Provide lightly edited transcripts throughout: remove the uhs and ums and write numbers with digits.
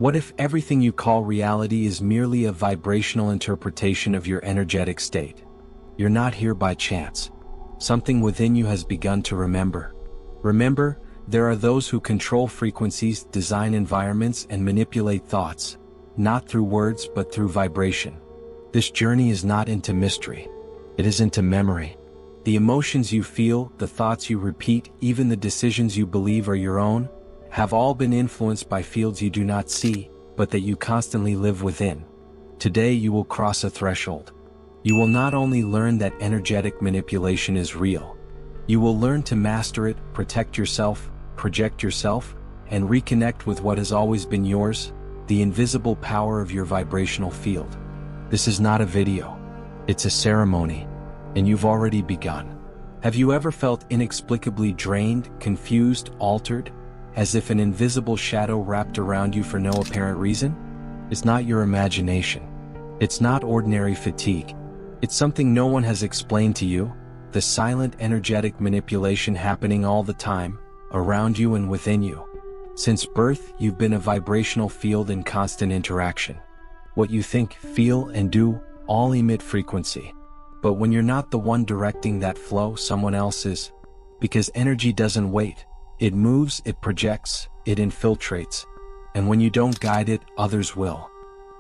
What if everything you call reality is merely a vibrational interpretation of your energetic state? You're not here by chance. Something within you has begun to remember. Remember, there are those who control frequencies, design environments, and manipulate thoughts, not through words but through vibration. This journey is not into mystery. It is into memory. The emotions you feel, the thoughts you repeat, even the decisions you believe are your own, have all been influenced by fields you do not see, but that you constantly live within. Today you will cross a threshold. You will not only learn that energetic manipulation is real, you will learn to master it, protect yourself, project yourself, and reconnect with what has always been yours, the invisible power of your vibrational field. This is not a video. It's a ceremony, and you've already begun. Have you ever felt inexplicably drained, confused, altered, as if an invisible shadow wrapped around you for no apparent reason? It's not your imagination. It's not ordinary fatigue. It's something no one has explained to you, the silent energetic manipulation happening all the time, around you and within you. Since birth, you've been a vibrational field in constant interaction. What you think, feel, and do all emit frequency. But when you're not the one directing that flow, someone else is. Because energy doesn't wait. It moves, it projects, it infiltrates. And when you don't guide it, others will.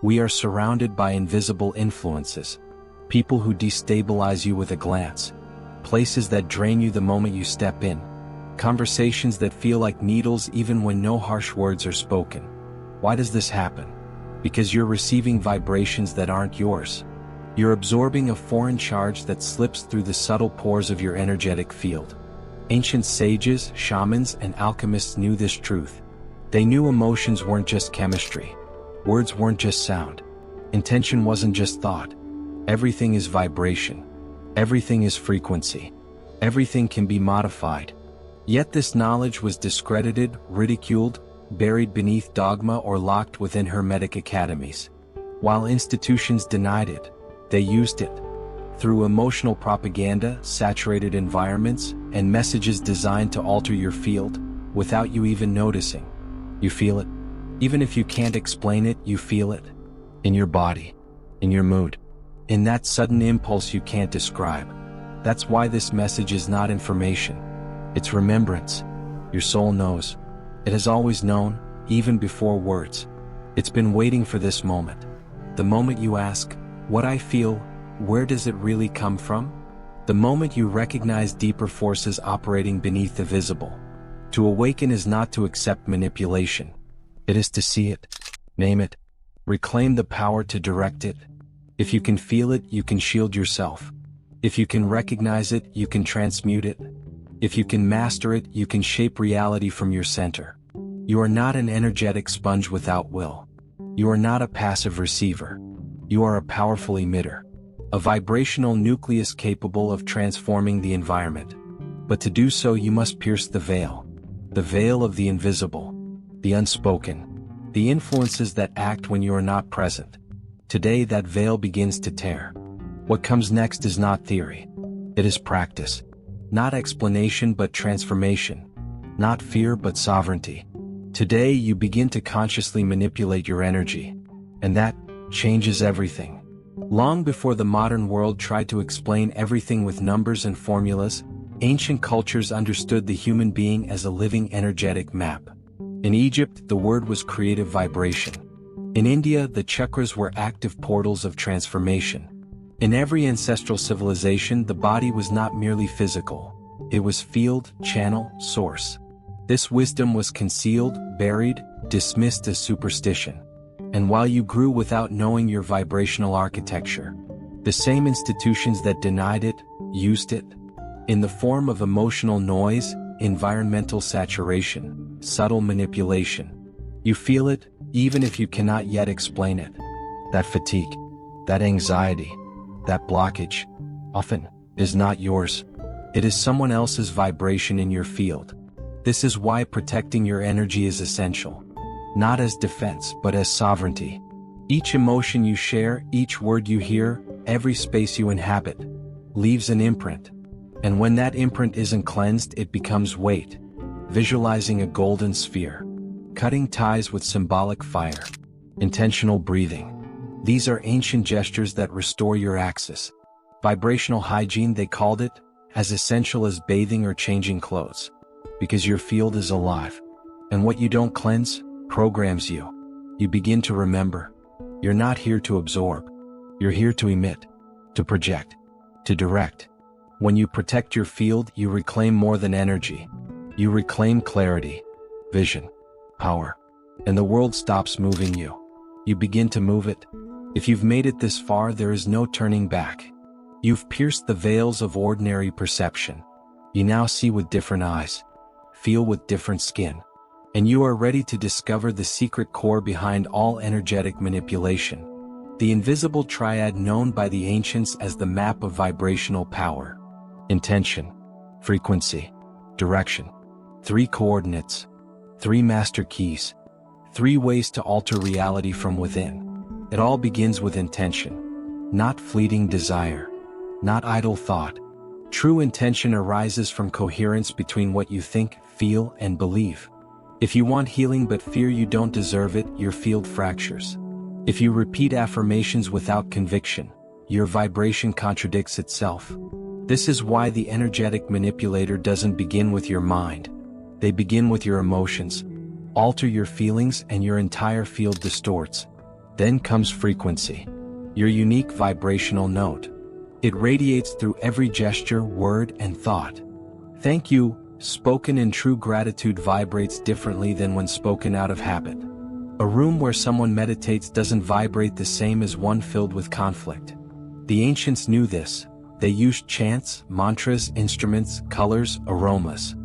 We are surrounded by invisible influences. People who destabilize you with a glance. Places that drain you the moment you step in. Conversations that feel like needles even when no harsh words are spoken. Why does this happen? Because you're receiving vibrations that aren't yours. You're absorbing a foreign charge that slips through the subtle pores of your energetic field. Ancient sages, shamans, and alchemists knew this truth. They knew emotions weren't just chemistry. Words weren't just sound. Intention wasn't just thought. Everything is vibration. Everything is frequency. Everything can be modified. Yet this knowledge was discredited, ridiculed, buried beneath dogma, or locked within hermetic academies. While institutions denied it, they used it. Through emotional propaganda, saturated environments, and messages designed to alter your field, without you even noticing. You feel it. Even if you can't explain it, you feel it. In your body. In your mood. In that sudden impulse you can't describe. That's why this message is not information. It's remembrance. Your soul knows. It has always known, even before words. It's been waiting for this moment. The moment you ask, what I feel, where does it really come from? The moment you recognize deeper forces operating beneath the visible. To awaken is not to accept manipulation. It is to see it, name it, reclaim the power to direct it. If you can feel it, you can shield yourself. If you can recognize it, you can transmute it. If you can master it, you can shape reality from your center. You are not an energetic sponge without will. You are not a passive receiver. You are a powerful emitter. A vibrational nucleus capable of transforming the environment. But to do so you must pierce the veil of the invisible, the unspoken, the influences that act when you are not present. Today that veil begins to tear. What comes next is not theory. It is practice. Not explanation but transformation. Not fear but sovereignty. Today you begin to consciously manipulate your energy. And that changes everything. Long before the modern world tried to explain everything with numbers and formulas, ancient cultures understood the human being as a living energetic map. In Egypt, the word was creative vibration. In India, the chakras were active portals of transformation. In every ancestral civilization, the body was not merely physical. It was field, channel, source. This wisdom was concealed, buried, dismissed as superstition. And while you grew without knowing your vibrational architecture, the same institutions that denied it, used it. In the form of emotional noise, environmental saturation, subtle manipulation. You feel it, even if you cannot yet explain it. That fatigue, that anxiety, that blockage, often, is not yours. It is someone else's vibration in your field. This is why protecting your energy is essential. Not as defense, but as sovereignty. Each emotion you share, each word you hear, every space you inhabit, leaves an imprint. And when that imprint isn't cleansed, it becomes weight. Visualizing a golden sphere. Cutting ties with symbolic fire. Intentional breathing. These are ancient gestures that restore your axis. Vibrational hygiene, they called it, as essential as bathing or changing clothes. Because your field is alive. And what you don't cleanse, programs you. You begin to remember. You're not here to absorb. You're here to emit, to project, to direct. When you protect your field, you reclaim more than energy. You reclaim clarity, vision, power. And the world stops moving you. You begin to move it. If you've made it this far, there is no turning back. You've pierced the veils of ordinary perception. You now see with different eyes, feel with different skin. And you are ready to discover the secret core behind all energetic manipulation. The invisible triad known by the ancients as the map of vibrational power. Intention, frequency, direction. 3 coordinates, 3 master keys, 3 ways to alter reality from within. It all begins with intention, not fleeting desire, not idle thought. True intention arises from coherence between what you think, feel, and believe. If you want healing but fear you don't deserve it, your field fractures. If you repeat affirmations without conviction, your vibration contradicts itself. This is why the energetic manipulator doesn't begin with your mind. They begin with your emotions. Alter your feelings and your entire field distorts. Then comes frequency, your unique vibrational note. It radiates through every gesture, word, and thought. Thank you, spoken in true gratitude, vibrates differently than when spoken out of habit. A room where someone meditates doesn't vibrate the same as one filled with conflict. The ancients knew this. They used chants, mantras, instruments, colors, aromas.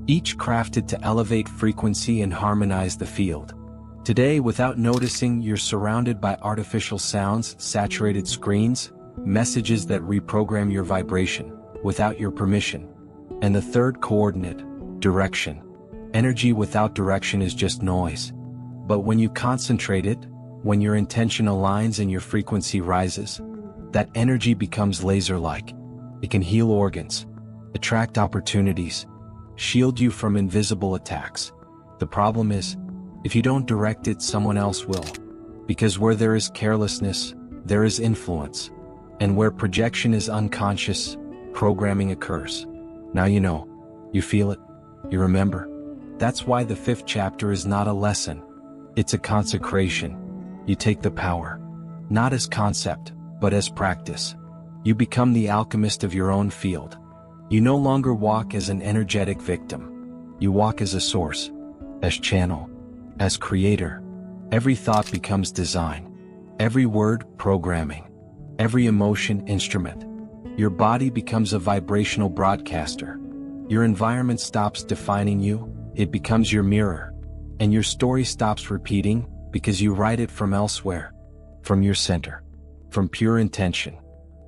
Each crafted to elevate frequency and harmonize the field. Today, without noticing, you're surrounded by artificial sounds, saturated screens, messages that reprogram your vibration, without your permission. And the 3rd coordinate, direction. Energy without direction is just noise. But when you concentrate it, when your intention aligns and your frequency rises, that energy becomes laser-like. It can heal organs, attract opportunities, shield you from invisible attacks. The problem is, if you don't direct it, someone else will. Because where there is carelessness, there is influence. And where projection is unconscious, programming occurs. Now you know. You feel it. You remember. That's why the 5th chapter is not a lesson. It's a consecration. You take the power, not as concept, but as practice. You become the alchemist of your own field. You no longer walk as an energetic victim. You walk as a source, as channel, as creator. Every thought becomes design. Every word, programming. Every emotion, instrument. Your body becomes a vibrational broadcaster. Your environment stops defining you, it becomes your mirror. And your story stops repeating, because you write it from elsewhere. From your center. From pure intention.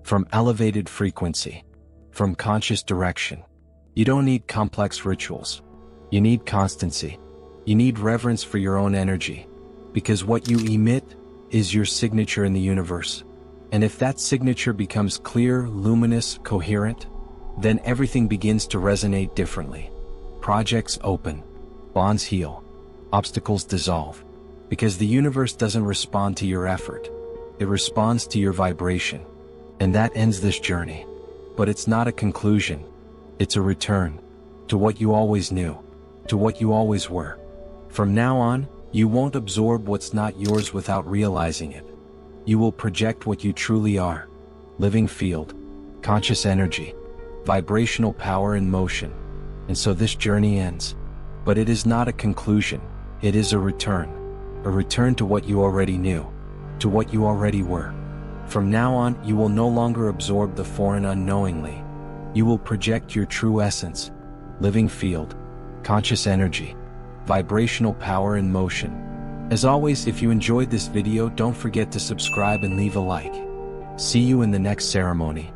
From elevated frequency. From conscious direction. You don't need complex rituals. You need constancy. You need reverence for your own energy. Because what you emit is your signature in the universe. And if that signature becomes clear, luminous, coherent, then everything begins to resonate differently. Projects open. Bonds heal. Obstacles dissolve. Because the universe doesn't respond to your effort. It responds to your vibration. And that ends this journey. But it's not a conclusion. It's a return. To what you always knew. To what you always were. From now on, you won't absorb what's not yours without realizing it. You will project what you truly are. Living field. Conscious energy. Vibrational power in motion. And so this journey ends. But it is not a conclusion. It is a return. A return to what you already knew. To what you already were. From now on, you will no longer absorb the foreign unknowingly. You will project your true essence. Living field. Conscious energy. Vibrational power in motion. As always, if you enjoyed this video, don't forget to subscribe and leave a like. See you in the next ceremony.